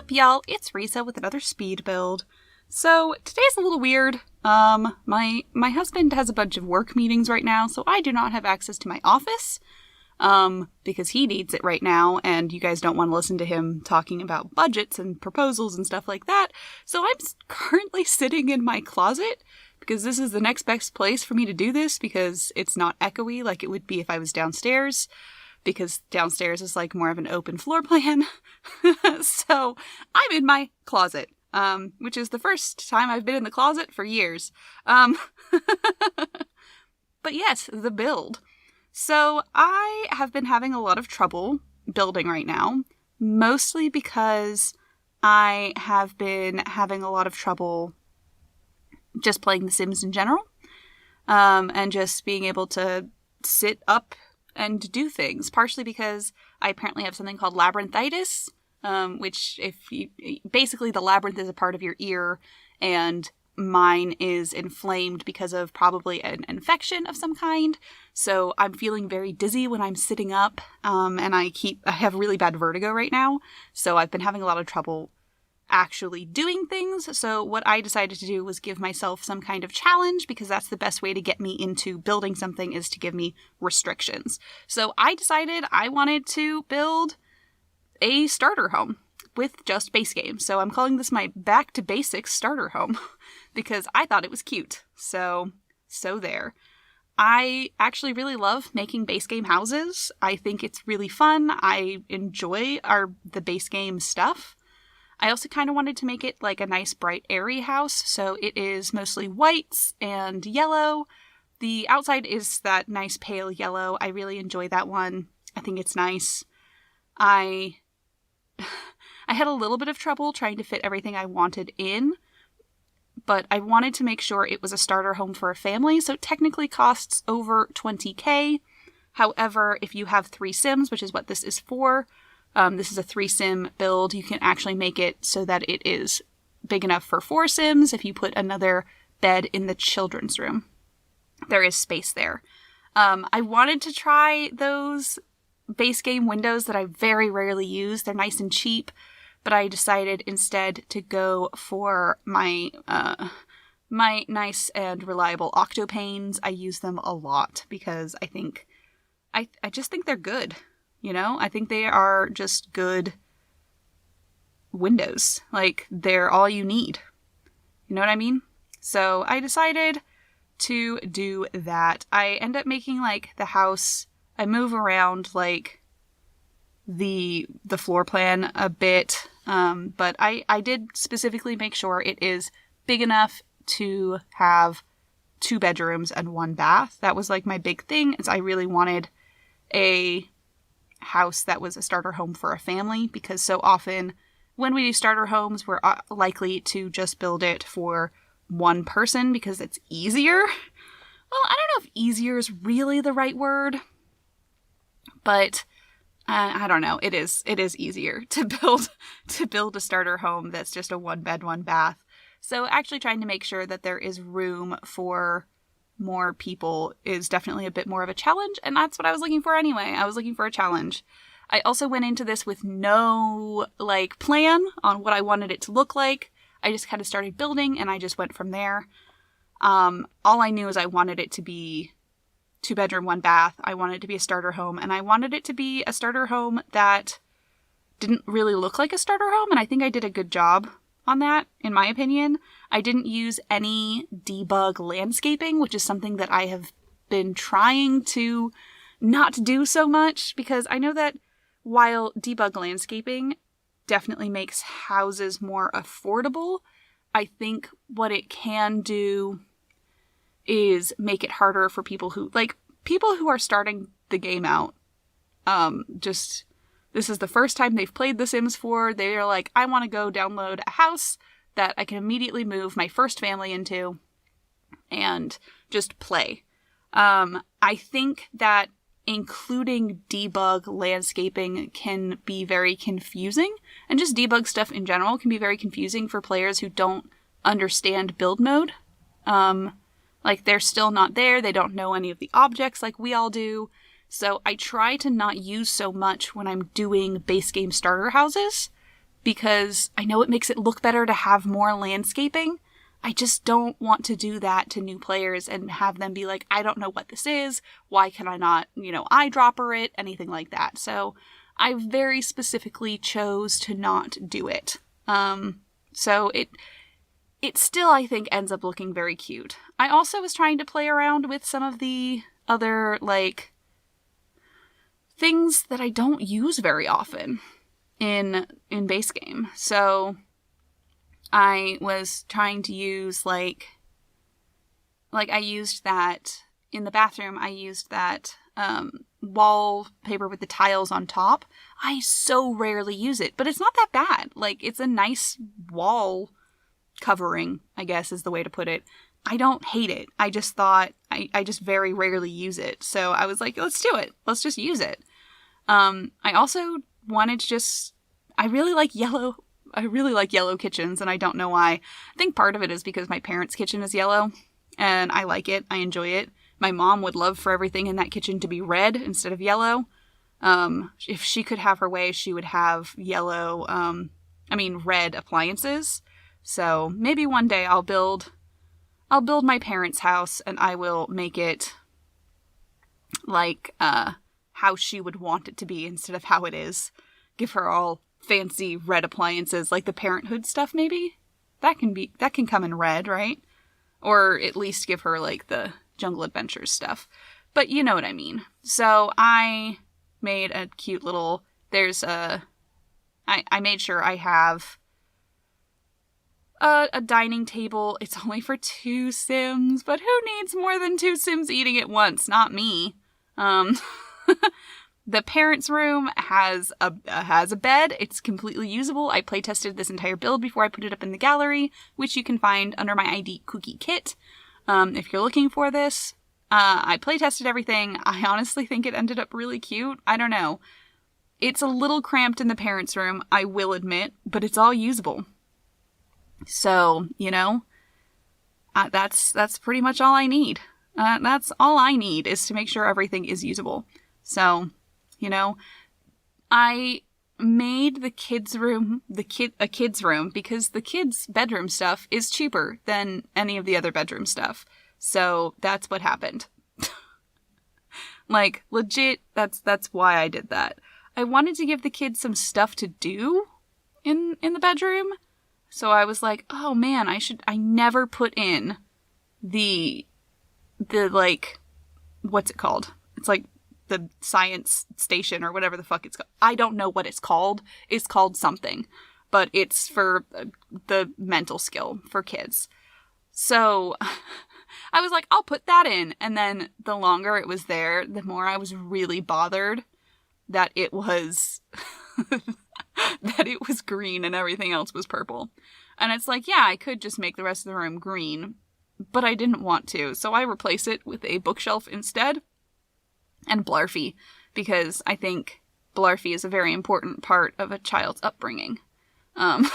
up, y'all? It's Risa with another speed build. So today's a little weird. My husband has a bunch of work meetings right now, so I do not have access to my office. Because he needs it right now, and you guys don't want to listen to him talking about budgets and proposals and stuff like that. So I'm currently sitting in my closet, because this is the next best place for me to do this, because it's not echoey like it would be if I was downstairs, because downstairs is like more of an open floor plan. So I'm in my closet, which is the first time I've been in the closet for years. But yes, the build. So I have been having a lot of trouble building right now, mostly because I have been having a lot of trouble just playing The Sims in general, and just being able to sit up and do things, partially because I apparently have something called labyrinthitis, which basically the labyrinth is a part of your ear, and mine is inflamed because of probably an infection of some kind. So I'm feeling very dizzy when I'm sitting up, and I have really bad vertigo right now. So I've been having a lot of trouble actually doing things. So what I decided to do was give myself some kind of challenge, because that's the best way to get me into building something, is to give me restrictions. So I decided I wanted to build a starter home with just base game. So I'm calling this my back to basics starter home because I thought it was cute. So there. I actually really love making base game houses. I think it's really fun. I enjoy the base game stuff. I also kind of wanted to make it like a nice, bright, airy house, so it is mostly whites and yellow. The outside is that nice pale yellow. I really enjoy that one. I think it's nice. I had a little bit of trouble trying to fit everything I wanted in, but I wanted to make sure it was a starter home for a family, so it technically costs over $20,000. However, if you have 3 Sims, which is what this is for, this is a 3 Sim build, you can actually make it so that it is big enough for 4 Sims if you put another bed in the children's room. There is space there. I wanted to try those base game windows that I very rarely use. They're nice and cheap, but I decided instead to go for my nice and reliable octopanes. I use them a lot because I just think they're good. You know, I think they are just good windows. Like, they're all you need. You know what I mean? So I decided to do that. I end up making, like, the house, I move around, like, the floor plan a bit, but I did specifically make sure it is big enough to have 2 bedrooms and 1 bath. That was, like, my big thing, is I really wanted a house that was a starter home for a family, because so often when we do starter homes, we're likely to just build it for one person because it's easier. Well, I don't know if easier is really the right word, but I don't know. It is easier to build a starter home that's just a 1 bed, 1 bath. So actually trying to make sure that there is room for more people is definitely a bit more of a challenge, and that's what I was looking for anyway. I was looking for a challenge. I also went into this with no, like, plan on what I wanted it to look like. I just kind of started building, and I just went from there. All I knew is I wanted it to be 2 bedroom, 1 bath. I wanted it to be a starter home, and I wanted it to be a starter home that didn't really look like a starter home, and I think I did a good job on that, in my opinion. I didn't use any debug landscaping, which is something that I have been trying to not do so much, because I know that while debug landscaping definitely makes houses more affordable, I think what it can do is make it harder for people who are starting the game out. This is the first time they've played The Sims 4. They're like, I want to go download a house that I can immediately move my first family into and just play. I think that including debug landscaping can be very confusing, and just debug stuff in general can be very confusing for players who don't understand build mode. Like, they're still not there, they don't know any of the objects like we all do, so I try to not use so much when I'm doing base game starter houses, because I know it makes it look better to have more landscaping. I just don't want to do that to new players and have them be like, I don't know what this is. Why can I not, eyedropper it? Anything like that. So I very specifically chose to not do it. So it still, I think, ends up looking very cute. I also was trying to play around with some of the other, things that I don't use very often in base game. So I was trying to use, I used that in the bathroom. I used that wallpaper with the tiles on top. I so rarely use it, but it's not that bad. It's a nice wall covering, I guess is the way to put it. I don't hate it. I just thought I just very rarely use it. So I was like, let's do it. Let's just use it. I also wanted to I really like yellow kitchens, and I don't know why. I think part of it is because my parents' kitchen is yellow, and I like it. I enjoy it. My mom would love for everything in that kitchen to be red instead of yellow. If she could have her way, she would have red appliances. So maybe one day I'll build my parents' house, and I will make it how she would want it to be instead of how it is. Give her all fancy red appliances, like the Parenthood stuff maybe? That can come in red, right? Or at least give her the Jungle Adventures stuff. But you know what I mean. So I made a cute little, I made sure I have a dining table. It's only for 2 Sims, but who needs more than 2 Sims eating at once? Not me. The parents' room has a bed. It's completely usable. I playtested this entire build before I put it up in the gallery, which you can find under my ID kookykitt. If you're looking for this, I playtested everything. I honestly think it ended up really cute. I don't know. It's a little cramped in the parents' room, I will admit, but it's all usable. So, that's pretty much all I need. That's all I need is to make sure everything is usable. So, I made the kids' room, a kid's room because the kids' bedroom stuff is cheaper than any of the other bedroom stuff. So that's what happened. Legit, that's why I did that. I wanted to give the kids some stuff to do in the bedroom. So I was like, oh man, I never put in the what's it called? It's the science station or whatever the fuck it's called. I don't know what it's called. It's called something, but it's for the mental skill for kids. So I was like, I'll put that in. And then the longer it was there, the more I was really bothered that it was that it was green and everything else was purple. And it's yeah, I could just make the rest of the room green, but I didn't want to. So I replaced it with a bookshelf instead. And Blarfy, because I think Blarfy is a very important part of a child's upbringing. I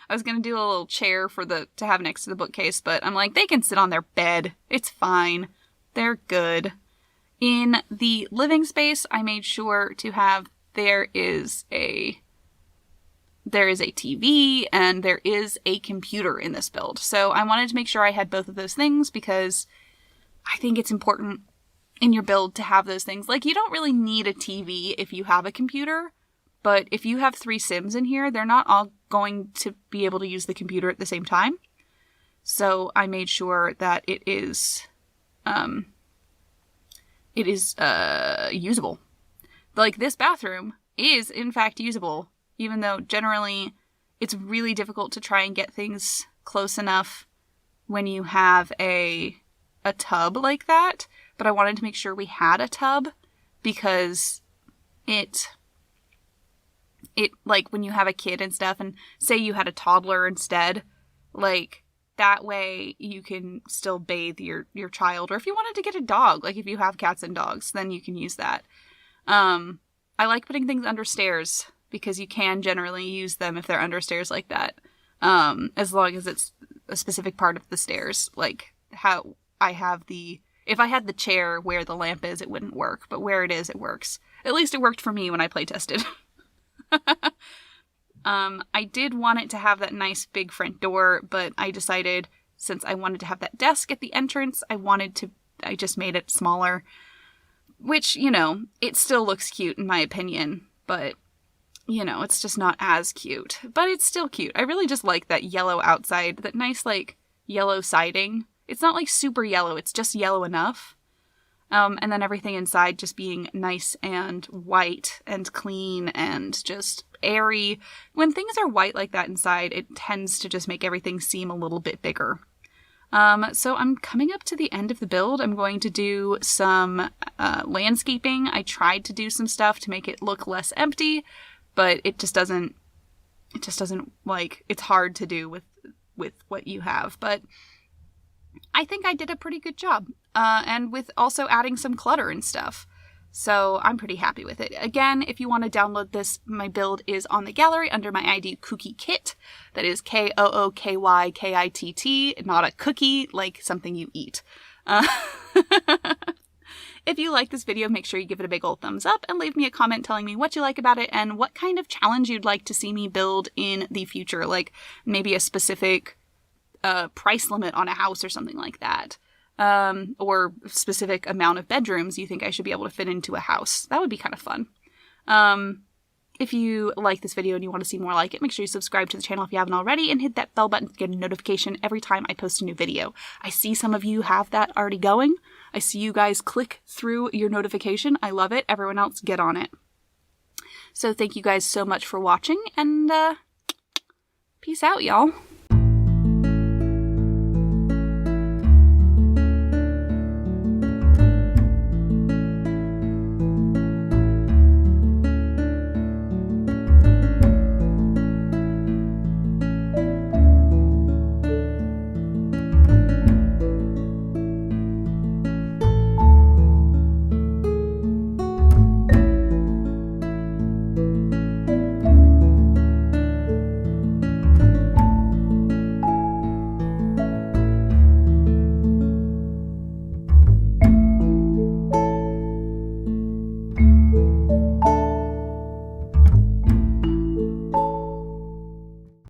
was going to do a little chair to have next to the bookcase, but I'm like, they can sit on their bed. It's fine. They're good. In the living space, I made sure to have, there is a TV and there is a computer in this build. So I wanted to make sure I had both of those things because I think it's important in your build to have those things. You don't really need a TV if you have a computer, but if you have 3 Sims in here, they're not all going to be able to use the computer at the same time. So I made sure that it is usable. This bathroom is in fact usable, even though generally it's really difficult to try and get things close enough when you have a tub like that. But I wanted to make sure we had a tub because it when you have a kid and stuff, and say you had a toddler instead, that way you can still bathe your child. Or if you wanted to get a dog, if you have cats and dogs, then you can use that. I like putting things under stairs because you can generally use them if they're under stairs like that. As long as it's a specific part of the stairs, how I have if I had the chair where the lamp is, it wouldn't work. But where it is, it works. At least it worked for me when I playtested. I did want it to have that nice big front door, but I decided since I wanted to have that desk at the entrance, I just made it smaller. Which, you know, it still looks cute in my opinion, but, you know, it's just not as cute. But it's still cute. I really just like that yellow outside, that nice, like, yellow siding. It's not, like, super yellow, it's just yellow enough. And then everything inside just being nice and white and clean and just airy. When things are white like that inside, it tends to just make everything seem a little bit bigger. So I'm coming up to the end of the build. I'm going to do some landscaping. I tried to do some stuff to make it look less empty, but it just doesn't, like, it's hard to do with what you have. But I think I did a pretty good job. And with also adding some clutter and stuff. So I'm pretty happy with it. Again, if you want to download this, my build is on the gallery under my ID kookykitt. That is KOOKYKITT, not a cookie, like something you eat. If you like this video, make sure you give it a big old thumbs up and leave me a comment telling me what you like about it and what kind of challenge you'd like to see me build in the future. Like maybe a specific price limit on a house or something like that. Or specific amount of bedrooms you think I should be able to fit into a house. That would be kind of fun. If you like this video and you want to see more like it, make sure you subscribe to the channel if you haven't already and hit that bell button to get a notification every time I post a new video. I see some of you have that already going. I see you guys click through your notification. I love it. Everyone else, get on it. So thank you guys so much for watching, and peace out, y'all.